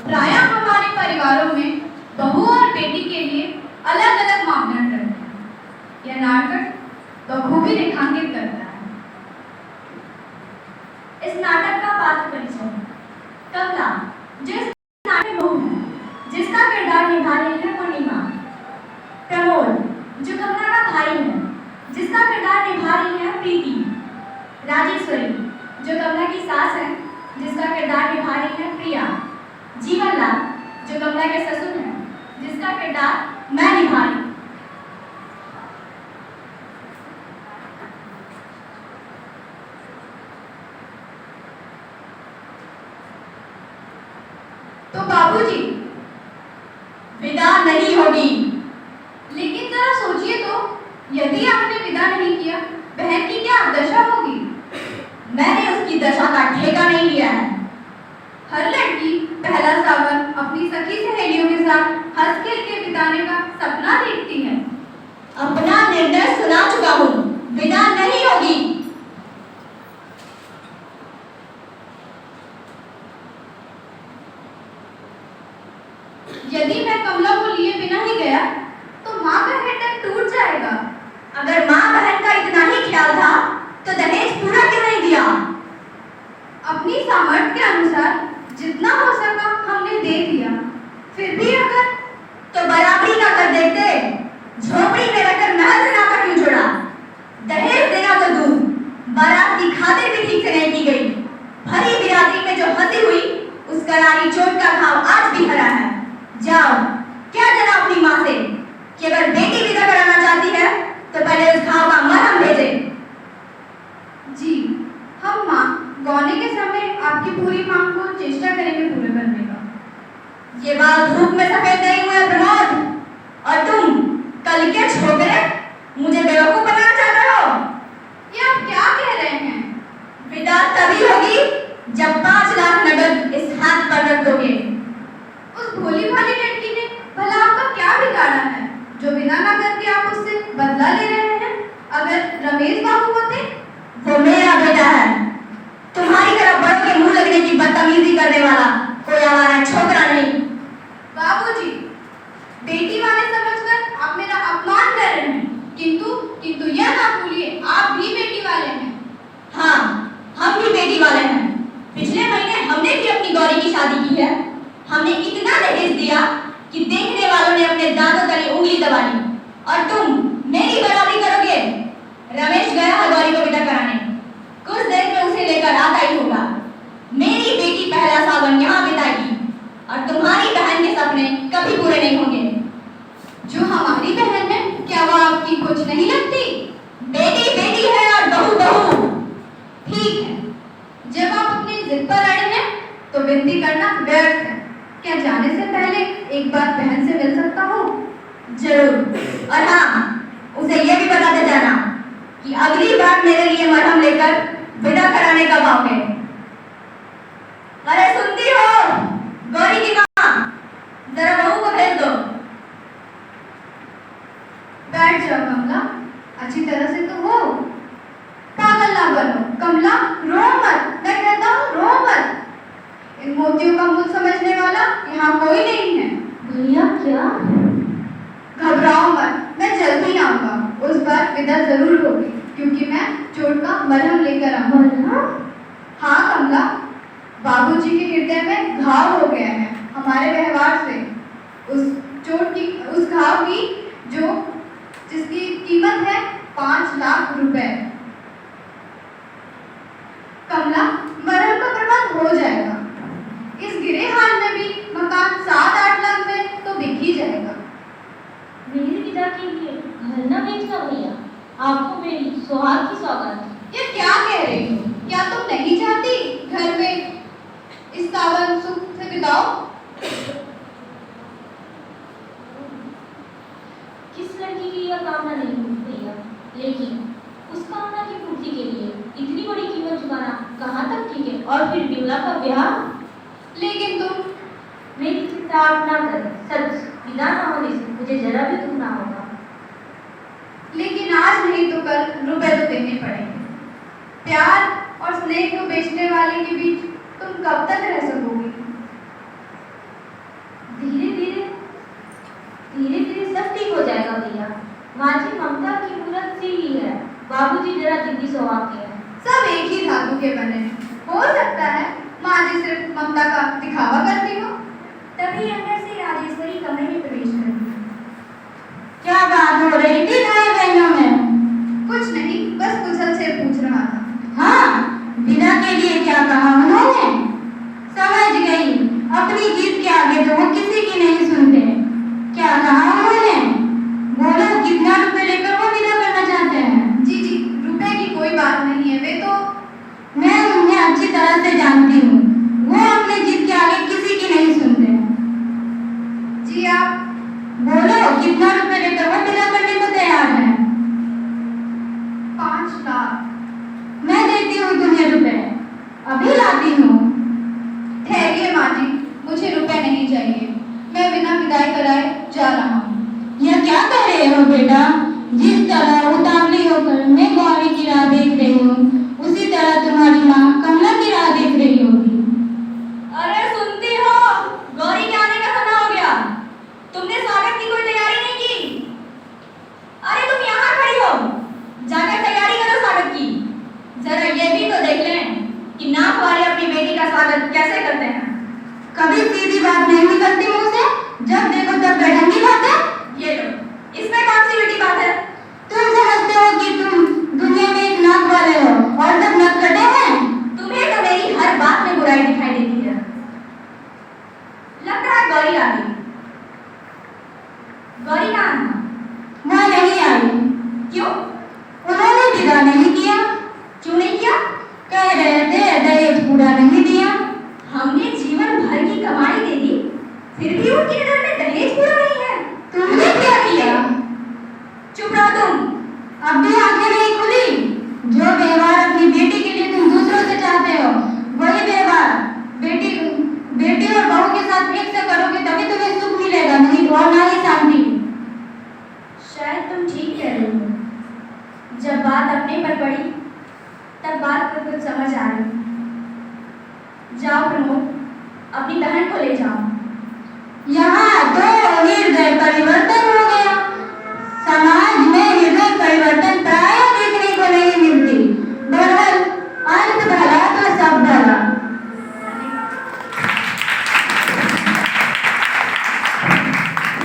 प्रायः हमारे परिवारों में बहू और बेटी के लिए अलग अलग मापदंड रहते हैं। यह नाटक बखूबी रेखांकित करता है। इस नाटक का पात्र परिचय। कमला, जो इस नाटक में बहू है, जिसका किरदार निभा रही है पूर्णिमा। प्रमोद, जो कमला का भाई है, जिसका किरदार निभा रही है प्रीति। राजेश्वरी, जो कमला की सास है, जिसका किरदार निभा रही है प्रिया। जीवनलाल, जो कमला के ससुर हैं, जिसका किरदार मैं निभा रही हूं। तो बाबूजी, विदा नहीं होगी। लेकिन जरा सोचिए तो, यदि आपने विदा नहीं किया, बहन की क्या दशा होगी? मैंने उसकी दशा का ठेका नहीं लिया है। हर लड़की पहला सावन अपनी सखी सहेलियों के साथ हंस खेल के बिताने का सपना देखती है। अपना निर्णय सुना चुका हूँ, विदा नहीं होगी। यदि मैं कमला को लिए बिना ही गया, तो माँ का हृदय टूट जाएगा। अगर माँ बहन का इतना ही ख्याल था, तो दहेज पूरा क्यों नहीं दिया? अपनी सामर्थ्य के अनुसार जितना हो सका हमने दे दिया। फिर भी अगर तो बराबरी का कर देते। झोपड़ी में रखकर महल से नाता क्यों छोड़ा? दहेज देना तो दूर, बारात की खातिर भी ठीक से नहीं की गई। भरी बिरादरी में जो हंसी हुई, उस करारी चोट का घाव आज भी हरा है। जाओ, क्या जना अपनी माँ से कि अगर बेटी विदा कराना चाहती है, तो पहले उस घाव का मरहम भेजे। जी, हम माँ गौने के समय आपकी पूरी मांग को चेष्टा करेंगे पूरे करने का। ये बाल धूप में सफेद नहीं हुए प्रमोद, और तुम कल के छोकरे मुझे बेवकूफ बनाना चाहते हो? ये आप क्या कह रहे हैं? विदा तभी होगी जब 5 लाख नगद इस हाथ पर रख दोगे। उस भोली भाली लड़की ने भला आपका क्या बिगाड़ा है, जो बिना ना करके आप उससे बदला ले रहे हैं? अगर रमेश बाबू होते? वो मेरा बेटा है। तुम्हारी तरफ बड़ों के मुंह लगने की बदतमीजी करने वाला कोई हमारा छोकरा नहीं। बाबूजी, बेटी वाले समझकर आप मेरा अपमान कर रहे हैं, किंतु यह ना भूलिए आप भी बेटी वाले हैं। हाँ, हम भी बेटी वाले हैं। पिछले महीने हमने भी अपनी गौरी की शादी की है। हमने इतना दहेज दिया कि देखने वालों ने अपने दांतों तले उंगली दबा ली। और तुम मेरी बराबरी करोगे? रमेश गया है गौरी को विदा कराने, कुछ देर में उसे लेकर आता ही होगा। मेरी बेटी पहला सावन यहाँ बिताएगी, और तुम्हारी बहन के सपने कभी पूरे नहीं होंगे। जो हमारी बहन है, क्या वह आपकी कुछ नहीं लगती? बेटी बेटी है और बहू बहू। ठीक है, जब आप अपनी जिद पर अड़े हैं, तो विनती करना व्यर्थ है। क्या जाने से पहले एक बार बहन से मिल सकता हूँ? जरूर। और हाँ, उसे यह भी बताते जाना कि अगली बार मेरे लिए मरहम लेकर विदा कराने कब आओगे। अरे सुनती हो गौरी की माँ, जरा बहू को भेज दो। बैठ जाओ कमला, अच्छी तरह से तो हो। पागल ना बनो कमला, रो मत, मैं कहता हूँ रो मत। इन मोतियों का मूल समझने वाला यहाँ कोई नहीं है। भैया क्या? घबराओ मत, मैं जल्दी आऊंगा। उस बार विदा जरूर होगी, क्योंकि मैं चोट का मरहम लेकर आऊंगा। हाँ कमला, बाबूजी के हृदय में घाव हो गया है हमारे व्यवहार से। उस घाव की जिसकी कीमत है 5 लाख रुपए। कमला, मरहम का प्रबंध हो जाएगा। इस गिरे हाल में भी मकान 7-8 लाख में तो बिक ही जाएगा। मेरी विदा के लिए घर न बेचना भैया, आपको मेरी सुहाग की सौगात। ये क्या कह रही हो? क्या तुम नहीं चाहती घर में इस सावन सुख से बिताओ? किस लड़की की यह कामना नहीं होती भैया, लेकिन उस कामना की पूर्ति के लिए इतनी बड़ी कीमत चुकाना कहाँ तक ठीक है? और फिर बिमला का ब्याह। लेकिन तुम मेरी चिंता आप ना करें, सच विदा न होने से मुझे जरा भी दुख ना होगा। लेकिन आज नहीं तो कल रुपए तो देने पड़ेंगे। प्यार और स्नेह को बेचने वाले के बीच तुम कब तक रह सकोगी? की सौभाग्य है। सब एक ही धातु के बने हैं। हो सकता है माँ जी सिर्फ ममता का दिखावा करती हो। तभी अंदर से राजेश्वरी कमरे में प्रवेश कर दी। क्या बात हो रही थी भाई बहनों में? कुछ नहीं, बस कुशल से पूछ रहा था। हाँ, विदा के लिए क्या कहा उन्होंने? समझ गई, अपनी जीत के आगे तो वो किसी की नहीं सुनते। क्या कहा उन्होंने? बोलो, कितना रुपए लेकर वो विदा करना चाहते हैं? जी जी, रुपए की कोई बात नहीं है, वे तो मैं उन्हें अच्छी तरह से जानती हूँ। वो अपने जीत के आगे किसी की नहीं सुनते। जी आप बोलो, कितना रुपए लेकर वो विदा करने को तैयार है? 5 लाख। मैं देती हूँ तुम्हें रुपए, अभी लाती हूँ। ठहरिए माँ जी, मुझे रुपए नहीं चाहिए। मैं बिना विदाई कराए जा रहा हूँ। यह क्या कर रहे हो बेटा? जिस तरह उतावली होकर मैं गौरी की राह देख रही हूँ, उसी तरह तुम्हारी माँ कमला की राह देख रही होगी। अरे सुनती हो, गौरी के आने का समय हो गया। तुमने स्वागत की कोई तैयारी नहीं की। अरे तुम यहाँ खड़ी हो, जाकर तैयारी करो स्वागत की। जरा ये भी तो देख लें कि नाक वाले अपनी बेटी का स्वागत कैसे करते हैं। कभी सीधी बात नहीं निकलती मुंह से, जब देखो तब बेढंगी बातें। ये लो, इसमें कौन सी बेटी बात है? तुम समझते हो कि तुम दुनिया में एक नाक वाले हो और सब नटखटे हैं? तुम्हें तो मेरी हर बात में बुराई दिखाई देती है। लगता है गौरी आ गई। गौरी कहाँ है? वह नहीं आई। क्यों? उन्होंने विदा नहीं किया। क्यों नहीं किया? कह रहे थे दहेज पूरा नहीं दिया। हमने जीवन भर की कमाई दे दी, फिर भी उनकी नजर में दहेज पूरा नहीं है। तुमने क्या किया? चुप रहो तुम। अब भी आंखें नहीं खुली? जो व्यवहार अपनी बेटी के लिए तुम दूसरों से चाहते हो, वही व्यवहार बेटी और बहू के साथ एक से करोगे, तभी तुम्हें सुख मिलेगा, नहीं तो और ना ही शांति। शायद तुम ठीक कह रही हो। जब बात अपने पर पड़ी, तब बात को कुछ समझ आ रही। जाओ प्रमोद, अपनी बहन को ले जाओ। यहाँ तो हृदय परिवर्तन हो गया।